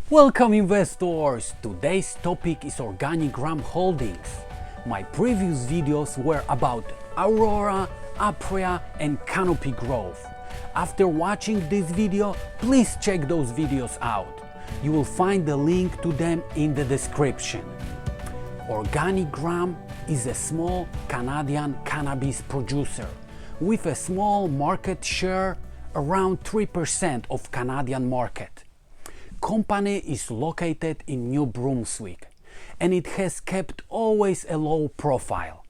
Welcome investors! Today's topic is OrganiGram Holdings. My previous videos were about Aurora, Apria and Canopy growth. After watching this video, please check those videos out. You will find the link to them in the description. OrganiGram is a small Canadian cannabis producer with a small market share, around 3% of Canadian market. Company is located in New Brunswick and it has kept always a low profile.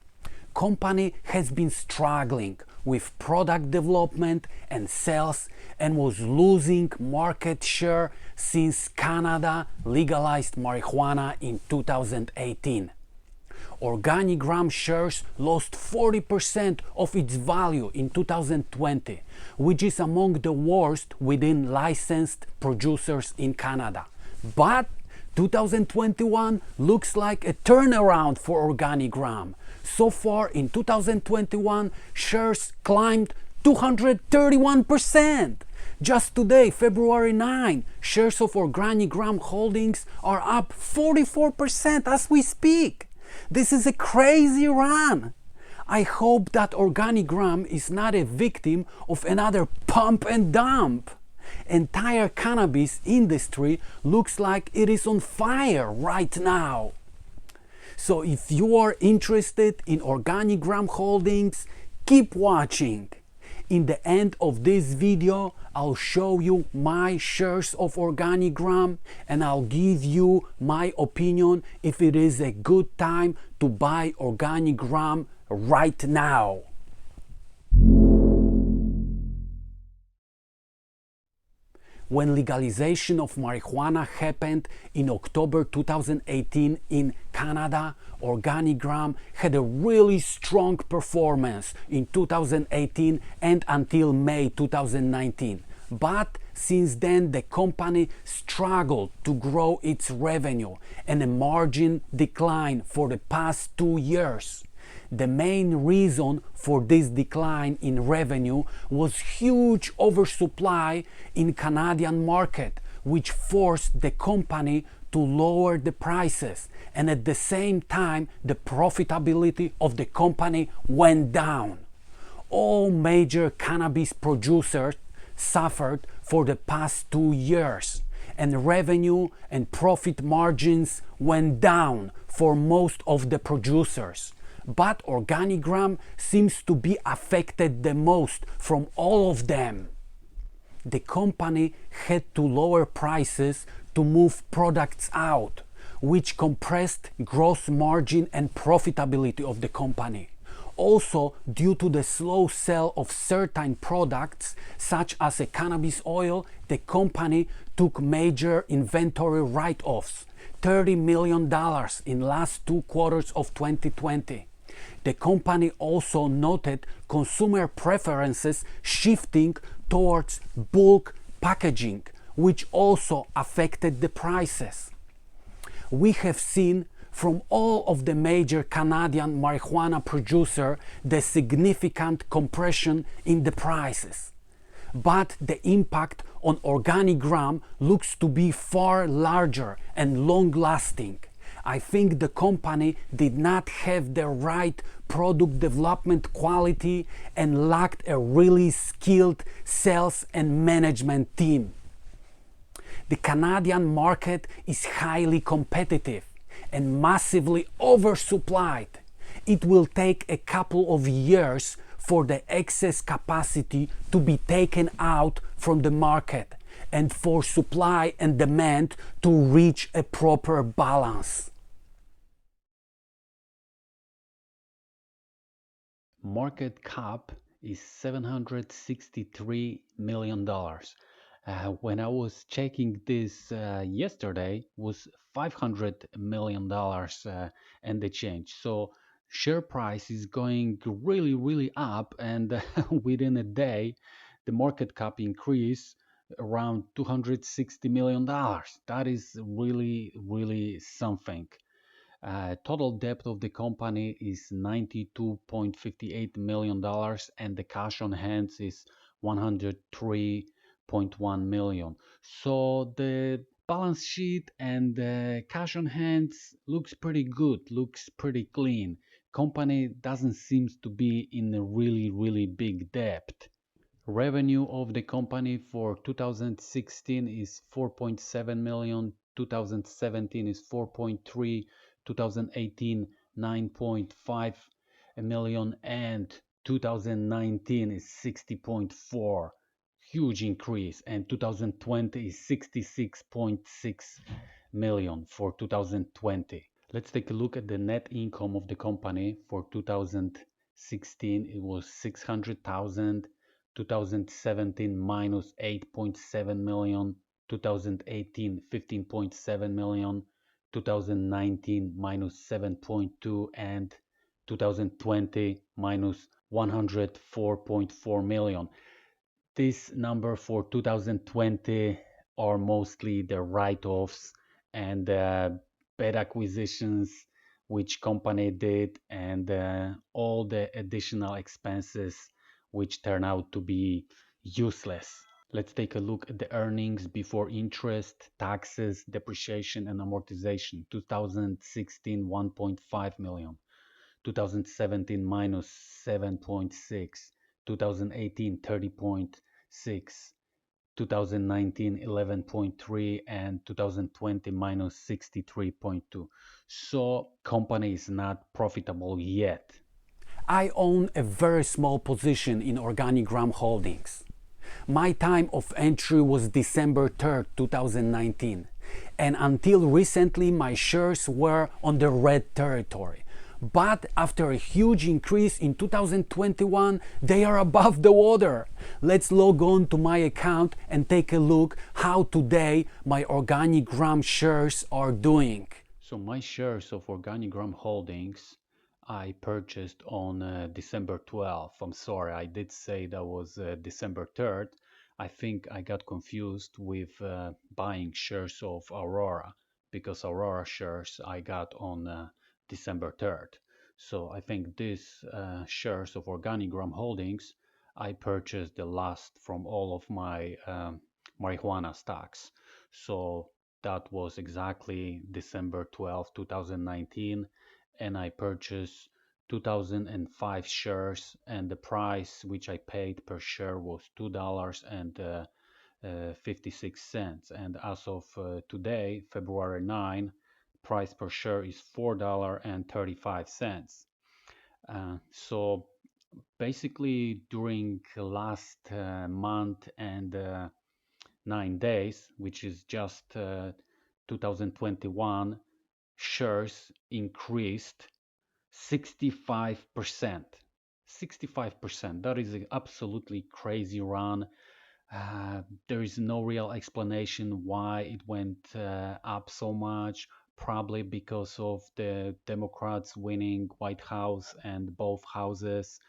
Company has been struggling with product development and sales and was losing market share since Canada legalized marijuana in 2018. OrganiGram shares lost 40% of its value in 2020, which is among the worst within licensed producers in Canada. But 2021 looks like a turnaround for OrganiGram. So far in 2021, shares climbed 231%. Just today, February 9, shares of OrganiGram Holdings are up 44% as we speak. This is a crazy run. I hope that OrganiGram is not a victim of another pump and dump. Entire cannabis industry looks like it is on fire right now. So if you are interested in OrganiGram Holdings, keep watching. In the end of this video, I'll show you my shares of OrganiGram and I'll give you my opinion if it is a good time to buy OrganiGram right now. When legalization of marijuana happened in October 2018 in Canada, OrganiGram had a really strong performance in 2018 and until May 2019. But since then the company struggled to grow its revenue and a margin decline for the past 2 years. The main reason for this decline in revenue was huge oversupply in Canadian market, which forced the company to lower the prices, and at the same time the profitability of the company went down. All major cannabis producers suffered for the past 2 years, and revenue and profit margins went down for most of the producers. But OrganiGram seems to be affected the most from all of them. The company had to lower prices to move products out, which compressed gross margin and profitability of the company. Also, due to the slow sale of certain products, such as a cannabis oil, the company took major inventory write-offs, $30 million in last 2 quarters of 2020. The company also noted consumer preferences shifting towards bulk packaging, which also affected the prices. We have seen from all of the major Canadian marijuana producers the significant compression in the prices. But the impact on OrganiGram looks to be far larger and long-lasting. I think the company did not have the right product development quality and lacked a really skilled sales and management team. The Canadian market is highly competitive and massively oversupplied. It will take a couple of years for the excess capacity to be taken out from the market and for supply and demand to reach a proper balance. Market cap is $763 million. When I was checking this yesterday, was $500 million and the change. So share price is going really up, and within a day the market cap increased around $260 million. That is really something. Total debt of the company is $92.58 million and the cash on hand is $103.1 million. So the balance sheet and cash on hands looks pretty good, looks pretty clean. Company doesn't seem to be in a really big debt. Revenue of the company for 2016 is 4.7 million, 2017 is 4.3, 2018 9.5 million, and 2019 is 60.4. Huge increase, and 2020 is 66.6 million for 2020. Let's take a look at the net income of the company for 2016. It was 600,000. 2017 minus 8.7 million, 2018 15.7 million, 2019 minus 7.2, and 2020 minus 104.4 million. This number for 2020 are mostly the write-offs and bad acquisitions which company did, and all the additional expenses which turn out to be useless. Let's take a look at the earnings before interest, taxes, depreciation and amortization. 2016 1.5 million, 2017 minus 7.6, 2018 30.6, 2019 11.3, and 2020 minus 63.2. So company is not profitable yet. I own a very small position in OrganiGram Holdings. My time of entry was December 3rd, 2019, and until recently my shares were on the red territory. But after a huge increase in 2021, they are above the water. Let's log on to my account and take a look how today my OrganiGram shares are doing. So my shares of OrganiGram Holdings I purchased on December 12th. I'm sorry, I did say that was December 3rd. I think I got confused with buying shares of Aurora, because Aurora shares I got on December 3rd. So I think these shares of OrganiGram Holdings I purchased the last from all of my marijuana stocks. So that was exactly December 12, 2019, and I purchased 2005 shares, and the price which I paid per share was $2.56. And as of today, February 9, price per share is $4.35. So basically during last month and 9 days, which is just 2021, shares increased 65%. 65%. That is an absolutely crazy run. There is no real explanation why it went up so much. Probably because of the Democrats winning White House and both houses,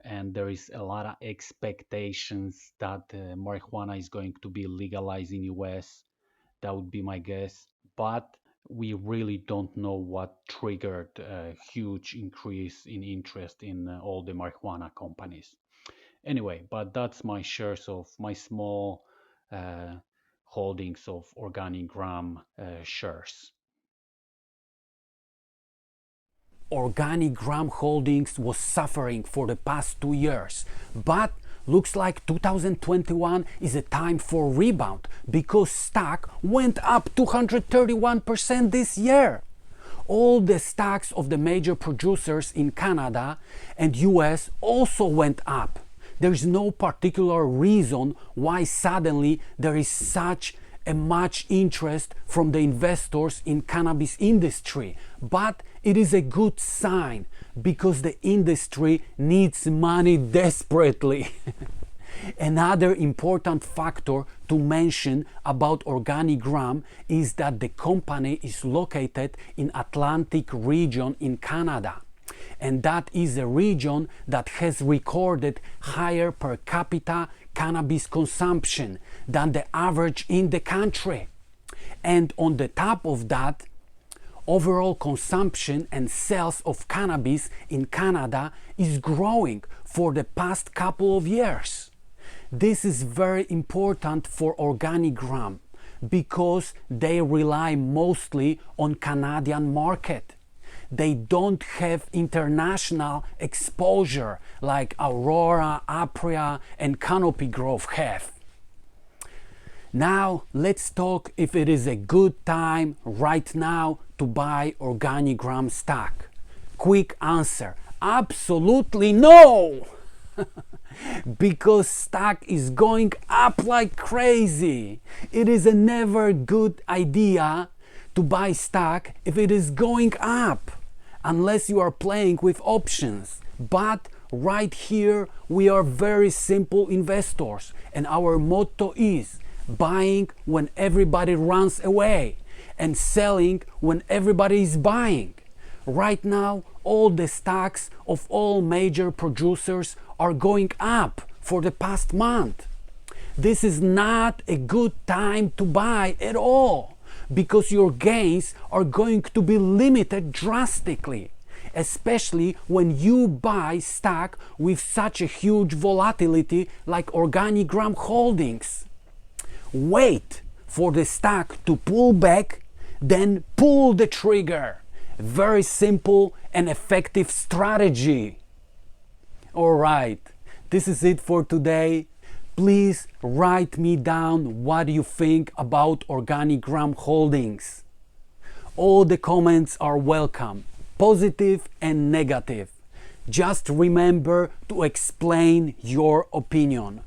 and there is a lot of expectations that marijuana is going to be legalized in US. That would be my guess, but we really don't know what triggered a huge increase in interest in all the marijuana companies. Anyway, but that's my shares of my small holdings of OrganiGram shares. OrganiGram Holdings was suffering for the past 2 years, but looks like 2021 is a time for rebound because stock went up 231% this year. All the stocks of the major producers in Canada and US also went up. There is no particular reason why suddenly there is such a much interest from the investors in cannabis industry, but it is a good sign because the industry needs money desperately. Another important factor to mention about OrganiGram is that the company is located in Atlantic region in Canada, and that is a region that has recorded higher per capita cannabis consumption than the average in the country. And on the top of that, overall consumption and sales of cannabis in Canada is growing for the past couple of years. This is very important for OrganiGram because they rely mostly on Canadian market. They don't have international exposure like Aurora, Apria and Canopy Grove have. Now let's talk if it is a good time right now to buy OrganiGram stock. Quick answer, absolutely no! Because stock is going up like crazy. It is a never good idea to buy stock if it is going up, unless you are playing with options. But right here we are very simple investors, and our motto is buying when everybody runs away and selling when everybody is buying. Right now all the stocks of all major producers are going up for the past month. This is not a good time to buy at all, because your gains are going to be limited drastically, especially when you buy stock with such a huge volatility like OrganiGram Holdings. Wait for the stock to pull back, then pull the trigger. Very simple and effective strategy. Alright, this is it for today. Please write me down what you think about OrganiGram Holdings. All the comments are welcome, positive and negative. Just remember to explain your opinion.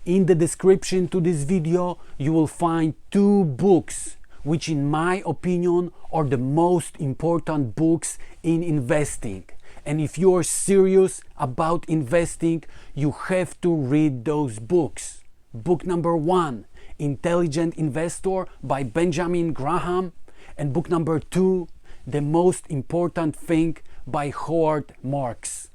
In the description to this video you will find 2 books which in my opinion are the most important books in investing. And if you are serious about investing, you have to read those books. Book number 1, Intelligent Investor by Benjamin Graham, and book number 2, The Most Important Thing by Howard Marks.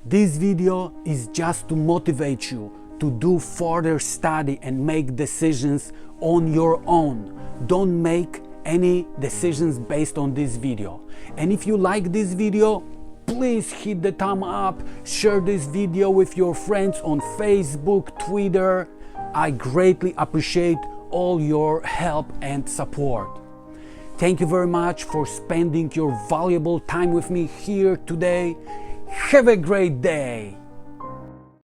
This video is just to motivate you to do further study and make decisions on your own. Don't make any decisions based on this video. And if you like this video, please hit the thumb up, share this video with your friends on Facebook, Twitter. I greatly appreciate all your help and support. Thank you very much for spending your valuable time with me here today. Have a great day.